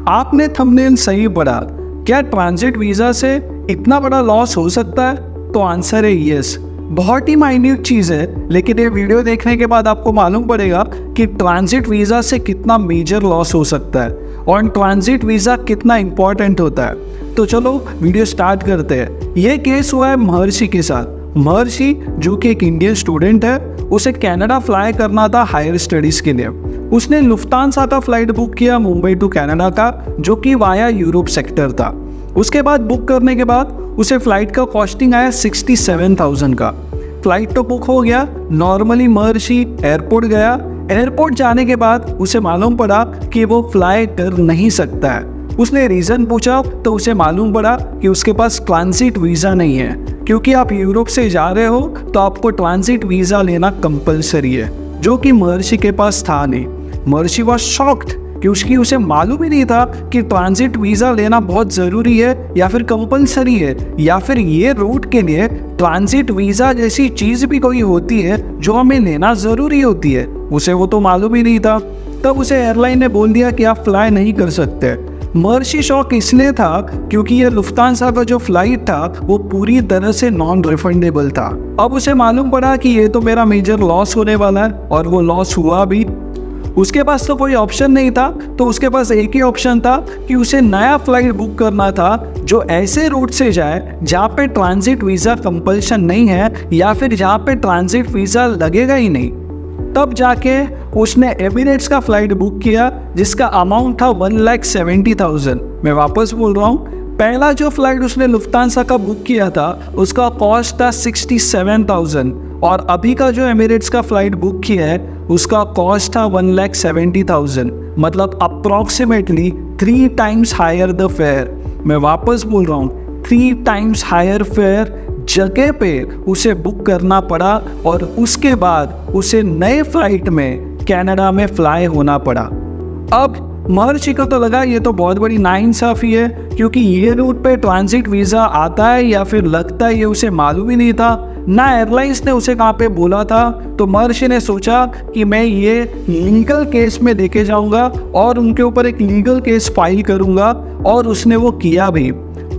आपने थंबनेल सही पढ़ा। क्या ट्रांजिट वीज़ा से इतना बड़ा लॉस हो सकता है? तो आंसर है यस। बहुत ही माइन्यूट चीज़ है, लेकिन ये वीडियो देखने के बाद आपको मालूम पड़ेगा कि ट्रांजिट वीज़ा से कितना मेजर लॉस हो सकता है और ट्रांजिट वीज़ा कितना इम्पॉर्टेंट होता है। तो चलो वीडियो स्टार्ट करते हैं। ये केस हुआ है महर्षि के साथ। महर्षि जो कि एक इंडियन स्टूडेंट है, उसे कनाडा फ्लाई करना था हायर स्टडीज़ के लिए। उसने लुफ्तांसा का फ्लाइट बुक किया मुंबई टू कनाडा का, जो कि वाया यूरोप सेक्टर था। उसके बाद बुक करने के बाद उसे फ़्लाइट का कॉस्टिंग आया 67,000 का। फ़्लाइट तो बुक हो गया। नॉर्मली महर्षि एयरपोर्ट गया। एयरपोर्ट जाने के बाद उसे मालूम पड़ा कि वो फ्लाई कर नहीं सकता है। उसने रीज़न पूछा तो उसे मालूम पड़ा कि उसके पास ट्रांजिट वीज़ा नहीं है। क्योंकि आप यूरोप से जा रहे हो तो आपको ट्रांजिट वीज़ा लेना कंपलसरी है, जो कि महर्षि के पास था नहीं। महर्षि वॉज शॉक्ड कि उसे मालूम ही नहीं था कि ट्रांजिट वीज़ा लेना बहुत ज़रूरी है या फिर कंपलसरी है, या फिर ये रूट के लिए ट्रांजिट वीज़ा जैसी चीज़ भी कोई होती है जो हमें लेना ज़रूरी होती है। उसे वो तो मालूम ही नहीं था। तब उसे एयरलाइन ने बोल दिया कि आप फ्लाई नहीं कर सकते। महर्षि शॉक इसलिए था क्योंकि ये लुफ्तांसा का जो फ्लाइट था वो पूरी तरह से नॉन रिफंडेबल था। अब उसे मालूम पड़ा कि ये तो मेरा मेजर लॉस होने वाला है, और वो लॉस हुआ भी। उसके पास तो कोई ऑप्शन नहीं था, तो उसके पास एक ही ऑप्शन था कि उसे नया फ्लाइट बुक करना था जो ऐसे रूट से जाए जहाँ पे ट्रांजिट वीज़ा कंपल्शन नहीं है, या फिर जहाँ पे ट्रांजिट वीज़ा लगेगा ही नहीं। तब जाके उसने एमिरेट्स का फ्लाइट बुक किया जिसका अमाउंट था 1,70,000। मैं वापस बोल रहा हूँ, पहला जो फ्लाइट उसने लुफ्तांसा का बुक किया था उसका कॉस्ट था 67,000, और अभी का जो एमिरेट्स का फ्लाइट बुक किया है उसका कॉस्ट था 1,70,000। मतलब approximately 3 times higher the fare. मैं वापस बोल रहा हूँ, 3 टाइम्स हायर फेयर जगह पे उसे बुक करना पड़ा, और उसके बाद उसे नए फ्लाइट में कनाडा में फ्लाई होना पड़ा। अब महर्षि को तो लगा ये तो बहुत बड़ी नाइंसाफ़ी है, क्योंकि ये रूट पे ट्रांजिट वीज़ा आता है या फिर लगता है ये उसे मालूम ही नहीं था, ना एयरलाइंस ने उसे कहाँ पे बोला था। तो महर्षि ने सोचा कि मैं ये लीगल केस में लेके जाऊंगा और उनके ऊपर एक लीगल केस फाइल करूंगा, और उसने वो किया भी।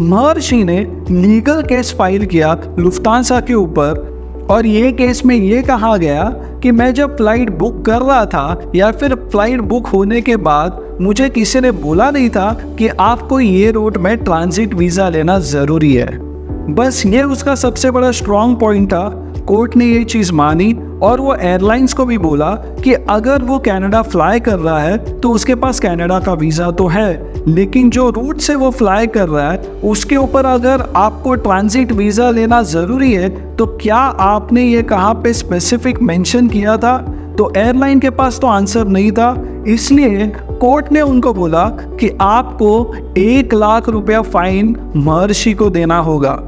महर्षि ने लीगल केस फाइल किया लुफ्तांसा के ऊपर, और ये केस में ये कहा गया कि मैं जब फ़्लाइट बुक कर रहा था या फिर फ़्लाइट बुक होने के बाद मुझे किसी ने बोला नहीं था कि आपको ये रूट में ट्रांजिट वीज़ा लेना ज़रूरी है। बस ये उसका सबसे बड़ा स्ट्रॉन्ग पॉइंट था। कोर्ट ने ये चीज़ मानी, और वो एयरलाइंस को भी बोला कि अगर वो कनाडा फ्लाई कर रहा है तो उसके पास कनाडा का वीज़ा तो है, लेकिन जो रूट से वो फ्लाई कर रहा है उसके ऊपर अगर आपको ट्रांजिट वीज़ा लेना ज़रूरी है तो क्या आपने ये कहाँ पे स्पेसिफिक मेंशन किया था? तो एयरलाइन के पास तो आंसर नहीं था, इसलिए कोर्ट ने उनको बोला कि आपको 1 लाख रुपया फाइन महर्षि को देना होगा।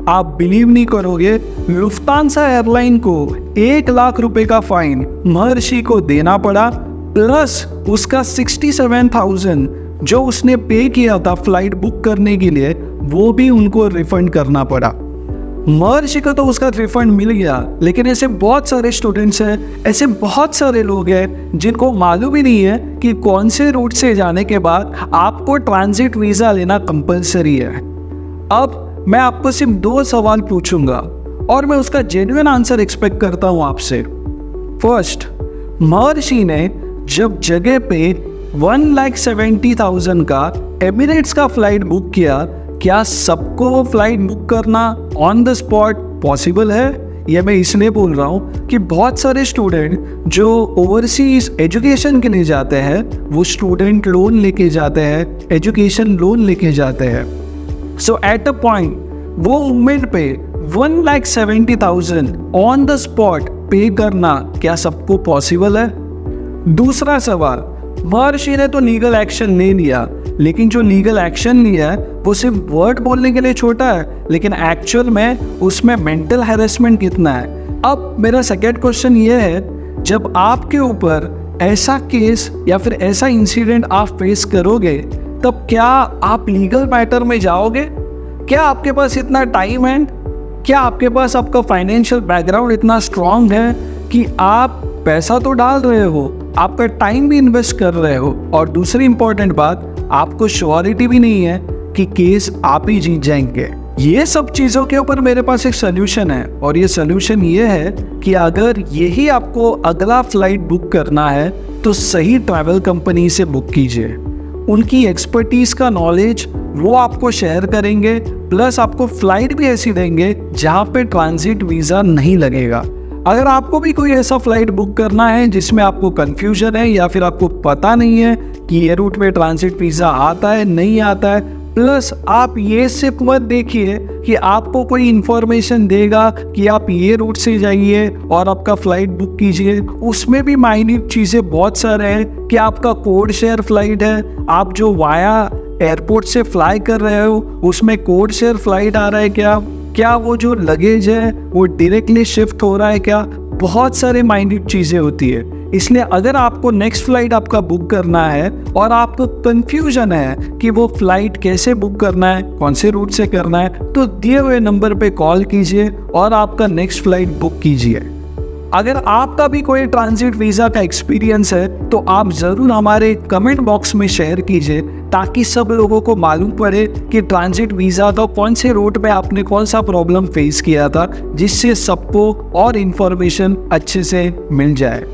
आप बिलीव नहीं करोगे, लुफ्तांसा एयरलाइन को 1 लाख रुपए का फाइन महर्षि को देना पड़ा, प्लस उसका 67,000 जो उसने पे किया था फ्लाइट बुक करने के लिए वो भी उनको रिफंड करना पड़ा। महर्षि को तो उसका रिफंड मिल गया, लेकिन ऐसे बहुत सारे स्टूडेंट्स हैं, ऐसे बहुत सारे लोग हैं जिनको मालूम ही नहीं है कि कौन से रूट से जाने के बाद आपको ट्रांजिट वीज़ा लेना कंपलसरी है। अब मैं आपको सिर्फ 2 सवाल पूछूंगा और मैं उसका जेन्युइन आंसर एक्सपेक्ट करता हूं आपसे। फर्स्ट, महर्षि ने जब जगह पे 1,70,000 का एमिरेट्स का फ्लाइट बुक किया, क्या सबको वो फ्लाइट बुक करना ऑन द स्पॉट पॉसिबल है? ये मैं इसलिए बोल रहा हूँ कि बहुत सारे स्टूडेंट जो ओवरसीज एजुकेशन के लिए जाते हैं वो स्टूडेंट लोन लेके जाते हैं, एजुकेशन लोन लेके जाते हैं। सो एट अ पॉइंट वो मूवमेंट पे 1,70,000 ऑन द स्पॉट पे करना क्या सबको पॉसिबल है? दूसरा सवाल, महर्षि ने तो लीगल एक्शन ले लिया, लेकिन जो लीगल एक्शन लिया है वो सिर्फ वर्ड बोलने के लिए छोटा है, लेकिन एक्चुअल में उसमें मेंटल हैरेसमेंट कितना है? अब मेरा सेकेंड क्वेश्चन ये है, जब आपके ऊपर ऐसा केस या फिर ऐसा इंसिडेंट आप फेस करोगे तब क्या आप लीगल मैटर में जाओगे? क्या आपके पास इतना टाइम है? क्या आपके पास आपका फाइनेंशियल बैकग्राउंड इतना स्ट्रांग है कि आप पैसा तो डाल रहे हो, आपका टाइम भी इन्वेस्ट कर रहे हो, और दूसरी इंपॉर्टेंट बात, आपको श्योरिटी भी नहीं है कि केस आप ही जीत जाएंगे। ये सब चीज़ों के ऊपर मेरे पास एक सोल्यूशन है, और ये सोल्यूशन ये है कि अगर यही आपको अगला फ्लाइट बुक करना है तो सही ट्रैवल कंपनी से बुक कीजिए। उनकी एक्सपर्टीज का नॉलेज वो आपको शेयर करेंगे, प्लस आपको फ्लाइट भी ऐसी देंगे जहाँ पे ट्रांजिट वीज़ा नहीं लगेगा। अगर आपको भी कोई ऐसा फ्लाइट बुक करना है जिसमें आपको कन्फ्यूजन है या फिर आपको पता नहीं है कि ये रूट में ट्रांजिट वीज़ा आता है नहीं आता है, प्लस आप ये सिर्फ मत देखिए कि आपको कोई इन्फॉर्मेशन देगा कि आप ये रूट से जाइए और आपका फ़्लाइट बुक कीजिए, उसमें भी माइन्यूट चीज़ें बहुत सारे हैं कि आपका कोड शेयर फ्लाइट है, आप जो वाया एयरपोर्ट से फ्लाई कर रहे हो उसमें कोड शेयर फ्लाइट आ रहा है क्या वो जो लगेज है वो डायरेक्टली शिफ्ट हो रहा है क्या, बहुत सारे माइन्यूट चीज़ें होती है। इसलिए अगर आपको नेक्स्ट फ्लाइट आपका बुक करना है और आपको कंफ्यूजन है कि वो फ्लाइट कैसे बुक करना है, कौन से रूट से करना है, तो दिए हुए नंबर पे कॉल कीजिए और आपका नेक्स्ट फ्लाइट बुक कीजिए। अगर आपका भी कोई ट्रांजिट वीज़ा का एक्सपीरियंस है तो आप ज़रूर हमारे कमेंट बॉक्स में शेयर कीजिए, ताकि सब लोगों को मालूम पड़े कि ट्रांजिट वीज़ा का कौन से रूट पे आपने कौन सा प्रॉब्लम फेस किया था, जिससे सबको और इन्फॉर्मेशन अच्छे से मिल जाए।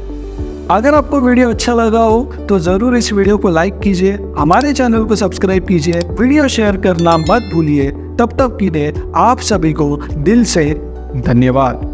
अगर आपको वीडियो अच्छा लगा हो तो ज़रूर इस वीडियो को लाइक कीजिए, हमारे चैनल को सब्सक्राइब कीजिए, वीडियो शेयर करना मत भूलिए। तब तक के लिए आप सभी को दिल से धन्यवाद।